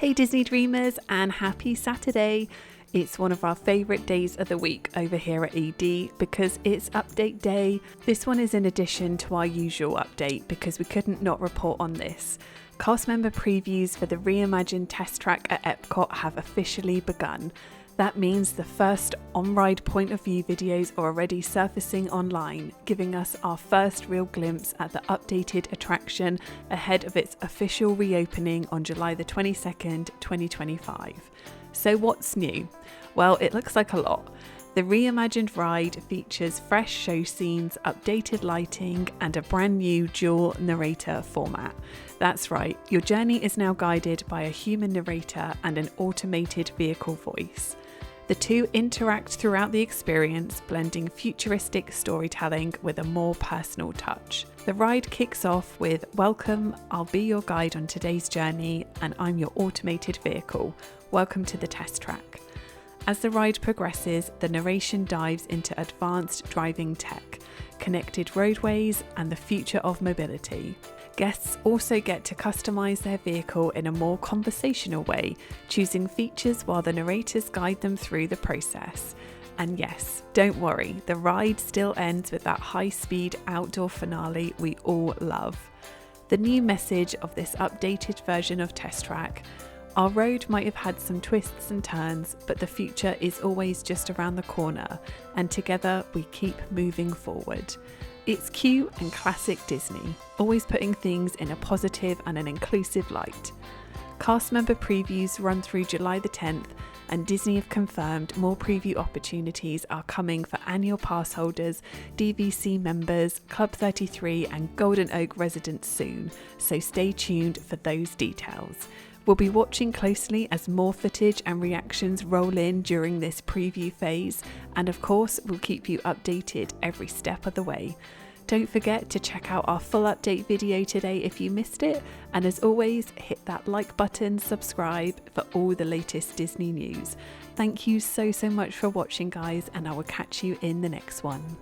Hey Disney Dreamers, and happy Saturday! It's one of our favourite days of the week over here at ED because it's update day. This one is in addition to our usual update because we couldn't not report on this. Cast member previews for the reimagined Test Track at EPCOT have officially begun. That means the first on-ride point of view videos are already surfacing online, giving us our first real glimpse at the updated attraction ahead of its official reopening on July the 22nd, 2025. So what's new? Well, it looks like a lot. The reimagined ride features fresh show scenes, updated lighting, and a brand new dual narrator format. That's right, your journey is now guided by a human narrator and an automated vehicle voice. The two interact throughout the experience, blending futuristic storytelling with a more personal touch. The ride kicks off with "Welcome, I'll be your guide on today's journey, and I'm your automated vehicle. Welcome to the Test Track." As the ride progresses, the narration dives into advanced driving tech, connected roadways, and the future of mobility. Guests also get to customize their vehicle in a more conversational way, choosing features while the narrators guide them through the process. And yes, don't worry, the ride still ends with that high-speed outdoor finale we all love. The new message of this updated version of Test Track: our road might have had some twists and turns, but the future is always just around the corner, and together we keep moving forward. It's cute and classic Disney, always putting things in a positive and an inclusive light. Cast member previews run through July the 10th, and Disney have confirmed more preview opportunities are coming for annual pass holders, DVC members, Club 33 and Golden Oak residents soon, so stay tuned for those details. We'll be watching closely as more footage and reactions roll in during this preview phase, and of course we'll keep you updated every step of the way. Don't forget to check out our full update video today if you missed it, and as always, hit that like button, subscribe for all the latest Disney news. Thank you so much for watching guys, and I will catch you in the next one.